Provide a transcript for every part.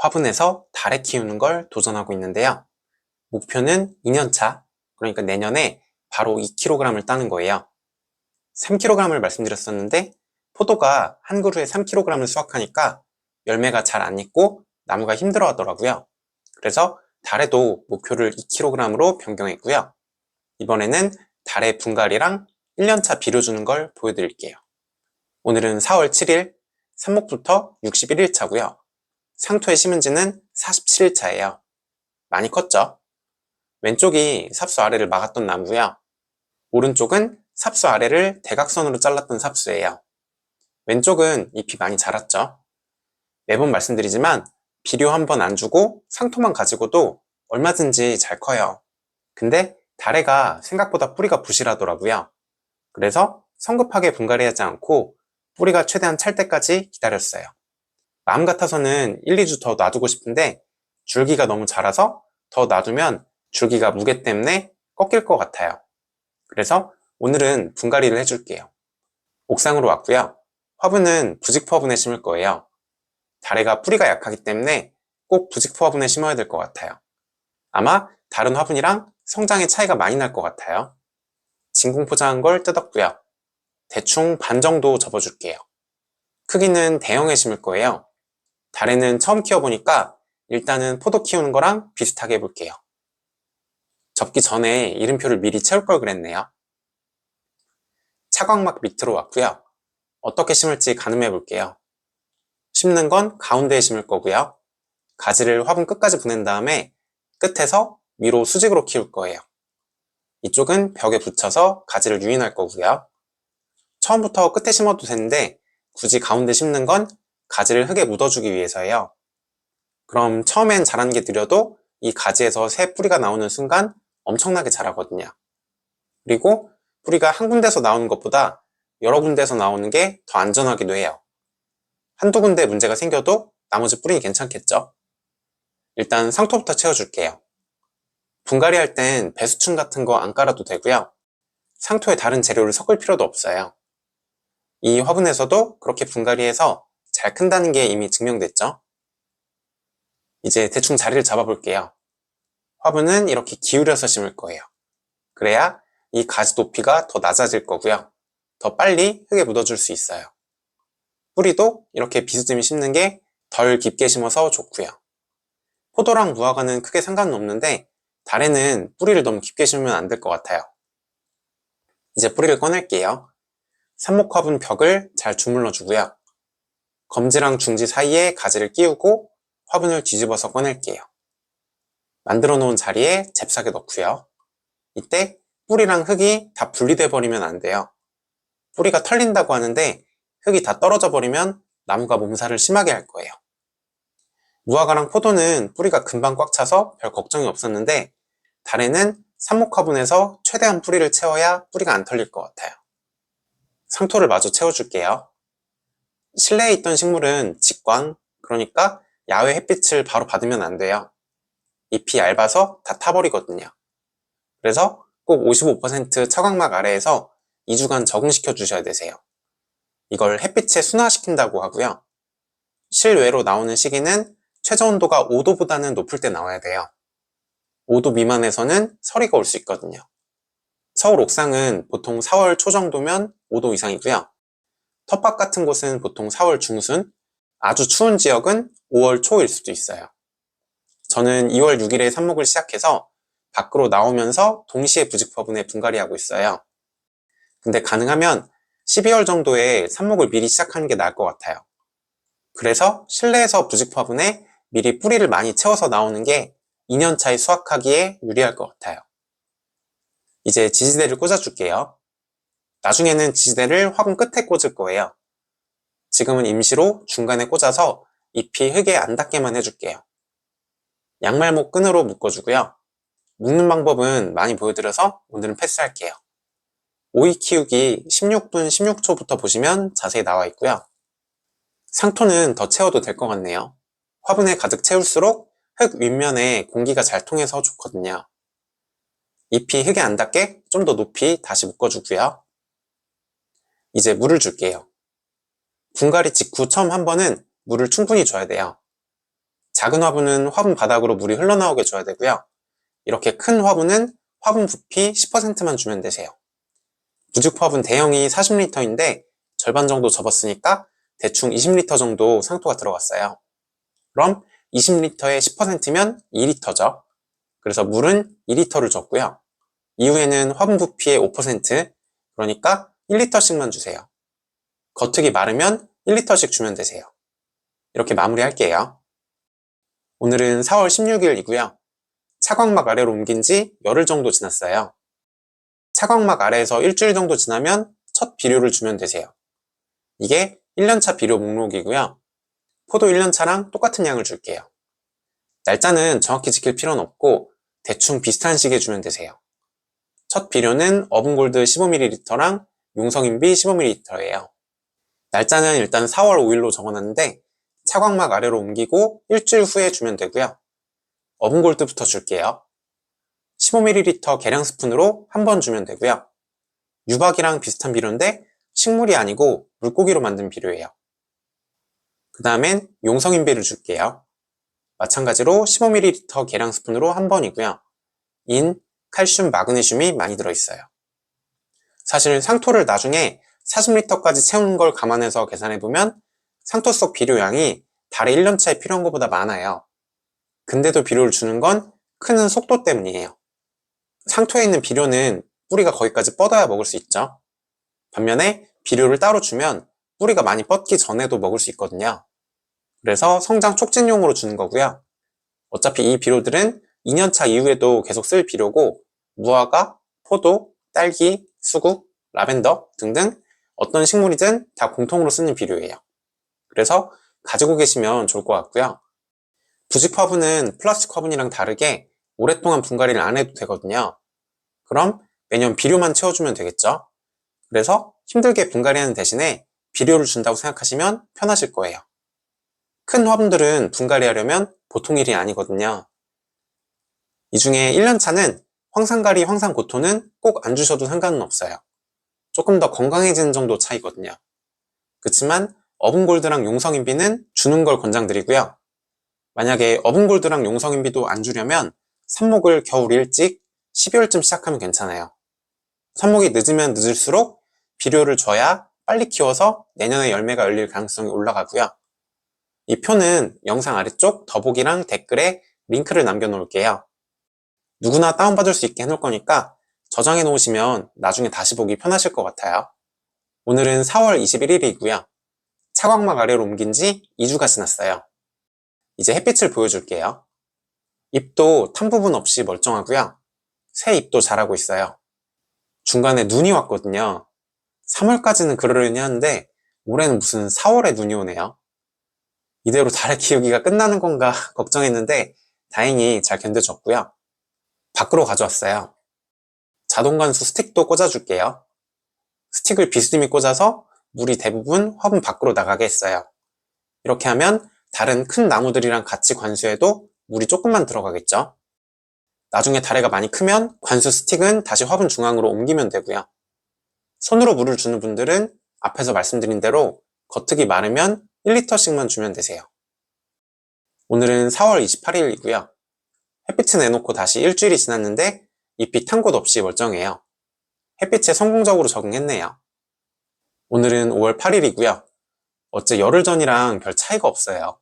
화분에서 달에 키우는 걸 도전하고 있는데요. 목표는 2년차, 그러니까 내년에 바로 2kg을 따는 거예요. 3kg을 말씀드렸었는데 포도가 한 그루에 3kg을 수확하니까 열매가 잘 안 익고 나무가 힘들어 하더라고요. 그래서 달에도 목표를 2kg으로 변경했고요. 이번에는 달의 분갈이랑 1년차 비료 주는 걸 보여드릴게요. 오늘은 4월 7일, 삽목부터 61일차고요. 상토에 심은 지는 47일차예요. 많이 컸죠? 왼쪽이 삽수 아래를 막았던 나무고요. 오른쪽은 삽수 아래를 대각선으로 잘랐던 삽수예요. 왼쪽은 잎이 많이 자랐죠? 매번 말씀드리지만 비료 한 번 안 주고 상토만 가지고도 얼마든지 잘 커요. 근데 달애가 생각보다 뿌리가 부실하더라고요. 그래서 성급하게 분갈이하지 않고 뿌리가 최대한 찰 때까지 기다렸어요. 마음 같아서는 1, 2주 더 놔두고 싶은데 줄기가 너무 자라서 더 놔두면 줄기가 무게 때문에 꺾일 것 같아요. 그래서 오늘은 분갈이를 해줄게요. 옥상으로 왔고요. 화분은 부직포 화분에 심을 거예요. 달애가 뿌리가 약하기 때문에 꼭 부직포 화분에 심어야 될 것 같아요. 아마 다른 화분이랑 성장의 차이가 많이 날 것 같아요. 진공 포장한 걸 뜯었고요. 대충 반 정도 접어줄게요. 크기는 대형에 심을 거예요. 달에는 처음 키워보니까 일단은 포도 키우는 거랑 비슷하게 해볼게요. 접기 전에 이름표를 미리 채울 걸 그랬네요. 차광막 밑으로 왔고요. 어떻게 심을지 가늠해 볼게요. 심는 건 가운데에 심을 거고요. 가지를 화분 끝까지 보낸 다음에 끝에서 위로 수직으로 키울 거예요. 이쪽은 벽에 붙여서 가지를 유인할 거고요. 처음부터 끝에 심어도 되는데 굳이 가운데 심는 건 가지를 흙에 묻어주기 위해서예요. 그럼 처음엔 자라는 게 느려도 이 가지에서 새 뿌리가 나오는 순간 엄청나게 자라거든요. 그리고 뿌리가 한 군데서 나오는 것보다 여러 군데서 나오는 게 더 안전하기도 해요. 한두 군데 문제가 생겨도 나머지 뿌리는 괜찮겠죠? 일단 상토부터 채워줄게요. 분갈이 할 땐 배수충 같은 거 안 깔아도 되고요. 상토에 다른 재료를 섞을 필요도 없어요. 이 화분에서도 그렇게 분갈이해서 잘 큰다는 게 이미 증명됐죠? 이제 대충 자리를 잡아볼게요. 화분은 이렇게 기울여서 심을 거예요. 그래야 이 가지 높이가 더 낮아질 거고요. 더 빨리 흙에 묻어줄 수 있어요. 뿌리도 이렇게 비스듬히 심는 게 덜 깊게 심어서 좋고요. 포도랑 무화과는 크게 상관은 없는데 달에는 뿌리를 너무 깊게 심으면 안 될 것 같아요. 이제 뿌리를 꺼낼게요. 삽목화분 벽을 잘 주물러 주고요. 검지랑 중지 사이에 가지를 끼우고 화분을 뒤집어서 꺼낼게요. 만들어 놓은 자리에 잽싸게 넣고요. 이때 뿌리랑 흙이 다 분리돼 버리면 안 돼요. 뿌리가 털린다고 하는데 흙이 다 떨어져 버리면 나무가 몸살을 심하게 할 거예요. 무화과랑 포도는 뿌리가 금방 꽉 차서 별 걱정이 없었는데 달에는 삽목화분에서 최대한 뿌리를 채워야 뿌리가 안 털릴 것 같아요. 상토를 마저 채워줄게요. 실내에 있던 식물은 직광, 그러니까 야외 햇빛을 바로 받으면 안 돼요. 잎이 얇아서 다 타버리거든요. 그래서 꼭 55% 차광막 아래에서 2주간 적응시켜 주셔야 되세요. 이걸 햇빛에 순화시킨다고 하고요. 실외로 나오는 시기는 최저 온도가 5도보다는 높을 때 나와야 돼요. 5도 미만에서는 서리가 올 수 있거든요. 서울 옥상은 보통 4월 초 정도면 5도 이상이고요. 텃밭 같은 곳은 보통 4월 중순, 아주 추운 지역은 5월 초일 수도 있어요. 저는 2월 6일에 삽목을 시작해서 밖으로 나오면서 동시에 부직포분에 분갈이하고 있어요. 근데 가능하면 12월 정도에 삽목을 미리 시작하는 게 나을 것 같아요. 그래서 실내에서 부직포분에 미리 뿌리를 많이 채워서 나오는 게 2년차에 수확하기에 유리할 것 같아요. 이제 지지대를 꽂아줄게요. 나중에는 지지대를 화분 끝에 꽂을 거예요. 지금은 임시로 중간에 꽂아서 잎이 흙에 안 닿게만 해줄게요. 양말목 끈으로 묶어주고요. 묶는 방법은 많이 보여드려서 오늘은 패스할게요. 오이 키우기 16분 16초부터 보시면 자세히 나와 있고요. 상토는 더 채워도 될 것 같네요. 화분에 가득 채울수록 흙 윗면에 공기가 잘 통해서 좋거든요. 잎이 흙에 안 닿게 좀 더 높이 다시 묶어주고요. 이제 물을 줄게요. 분갈이 직후 처음 한 번은 물을 충분히 줘야 돼요. 작은 화분은 화분 바닥으로 물이 흘러나오게 줘야 되고요. 이렇게 큰 화분은 화분 부피 10%만 주면 되세요. 부직 화분 대형이 40리터인데 절반 정도 접었으니까 대충 20리터 정도 상토가 들어갔어요. 그럼 20리터의 10%면 2리터죠. 그래서 물은 2리터를 줬고요. 이후에는 화분 부피의 5%, 그러니까 1리터씩만 주세요. 겉흙이 마르면 1리터씩 주면 되세요. 이렇게 마무리할게요. 오늘은 4월 16일이고요. 차광막 아래로 옮긴 지 열흘 정도 지났어요. 차광막 아래에서 일주일 정도 지나면 첫 비료를 주면 되세요. 이게 1년차 비료 목록이고요. 포도 1년차랑 똑같은 양을 줄게요. 날짜는 정확히 지킬 필요는 없고 대충 비슷한 시기에 주면 되세요. 첫 비료는 어분골드 15ml랑 용성인비 15ml예요. 날짜는 일단 4월 5일로 적어놨는데 차광막 아래로 옮기고 일주일 후에 주면 되고요. 어분골드부터 줄게요. 15ml 계량 스푼으로 한 번 주면 되고요. 유박이랑 비슷한 비료인데 식물이 아니고 물고기로 만든 비료예요. 그 다음엔 용성인비를 줄게요. 마찬가지로 15ml 계량 스푼으로 한 번이고요. 인, 칼슘, 마그네슘이 많이 들어있어요. 사실 상토를 나중에 40리터까지 채우는 걸 감안해서 계산해보면 상토 속 비료량이 달에 1년차에 필요한 것보다 많아요. 근데도 비료를 주는 건 크는 속도 때문이에요. 상토에 있는 비료는 뿌리가 거기까지 뻗어야 먹을 수 있죠. 반면에 비료를 따로 주면 뿌리가 많이 뻗기 전에도 먹을 수 있거든요. 그래서 성장 촉진용으로 주는 거고요. 어차피 이 비료들은 2년차 이후에도 계속 쓸 비료고 무화과, 포도, 딸기, 수국, 라벤더 등등 어떤 식물이든 다 공통으로 쓰는 비료예요. 그래서 가지고 계시면 좋을 것 같고요. 부직 화분은 플라스틱 화분이랑 다르게 오랫동안 분갈이를 안 해도 되거든요. 그럼 매년 비료만 채워주면 되겠죠? 그래서 힘들게 분갈이하는 대신에 비료를 준다고 생각하시면 편하실 거예요. 큰 화분들은 분갈이하려면 보통 일이 아니거든요. 이 중에 1년차는 황산가리, 황산고토는 꼭 안 주셔도 상관은 없어요. 조금 더 건강해지는 정도 차이거든요. 그렇지만 어분골드랑 용성인비는 주는 걸 권장드리고요. 만약에 어분골드랑 용성인비도 안 주려면 삽목을 겨울 일찍 12월쯤 시작하면 괜찮아요. 삽목이 늦으면 늦을수록 비료를 줘야 빨리 키워서 내년에 열매가 열릴 가능성이 올라가고요. 이 표는 영상 아래쪽 더보기랑 댓글에 링크를 남겨놓을게요. 누구나 다운받을 수 있게 해놓을 거니까 저장해 놓으시면 나중에 다시 보기 편하실 것 같아요. 오늘은 4월 21일이고요. 차광막 아래로 옮긴 지 2주가 지났어요. 이제 햇빛을 보여줄게요. 잎도 탄 부분 없이 멀쩡하고요. 새 잎도 자라고 있어요. 중간에 눈이 왔거든요. 3월까지는 그러려니 하는데 올해는 무슨 4월에 눈이 오네요. 이대로 달의 키우기가 끝나는 건가 걱정했는데 다행히 잘 견뎌줬고요. 밖으로 가져왔어요. 자동 관수 스틱도 꽂아줄게요. 스틱을 비스듬히 꽂아서 물이 대부분 화분 밖으로 나가게 했어요. 이렇게 하면 다른 큰 나무들이랑 같이 관수해도 물이 조금만 들어가겠죠. 나중에 다래가 많이 크면 관수 스틱은 다시 화분 중앙으로 옮기면 되고요. 손으로 물을 주는 분들은 앞에서 말씀드린 대로 겉흙이 마르면 1리터씩만 주면 되세요. 오늘은 4월 28일이고요. 햇빛을 내놓고 다시 일주일이 지났는데 잎이 탄 곳 없이 멀쩡해요. 햇빛에 성공적으로 적응했네요. 오늘은 5월 8일이고요. 어째 열흘 전이랑 별 차이가 없어요.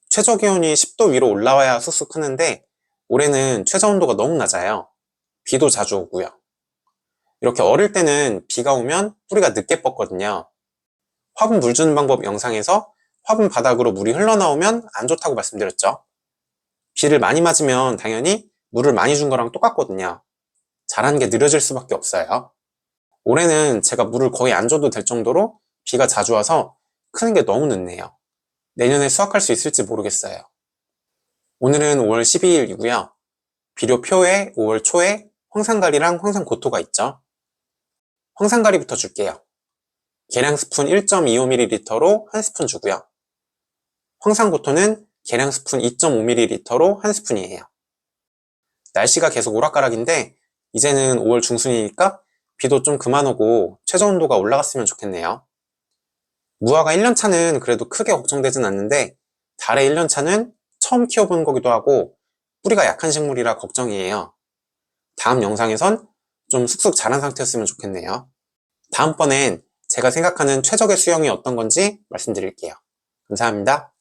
최저 기온이 10도 위로 올라와야 쑥쑥 크는데 올해는 최저 온도가 너무 낮아요. 비도 자주 오고요. 이렇게 어릴 때는 비가 오면 뿌리가 늦게 뻗거든요. 화분 물 주는 방법 영상에서 화분 바닥으로 물이 흘러나오면 안 좋다고 말씀드렸죠. 비를 많이 맞으면 당연히 물을 많이 준 거랑 똑같거든요. 자라는 게 느려질 수밖에 없어요. 올해는 제가 물을 거의 안 줘도 될 정도로 비가 자주 와서 크는 게 너무 늦네요. 내년에 수확할 수 있을지 모르겠어요. 오늘은 5월 12일이고요. 비료표에 5월 초에 황산가리랑 황산고토가 있죠. 황산가리부터 줄게요. 계량 스푼 1.25ml로 한 스푼 주고요. 황산고토는 계량 스푼 2.5ml로 한 스푼이에요. 날씨가 계속 오락가락인데 이제는 5월 중순이니까 비도 좀 그만 오고 최저 온도가 올라갔으면 좋겠네요. 무화과 1년차는 그래도 크게 걱정되진 않는데 달의 1년차는 처음 키워보는 거기도 하고 뿌리가 약한 식물이라 걱정이에요. 다음 영상에선 좀 쑥쑥 자란 상태였으면 좋겠네요. 다음번엔 제가 생각하는 최적의 수영이 어떤 건지 말씀드릴게요. 감사합니다.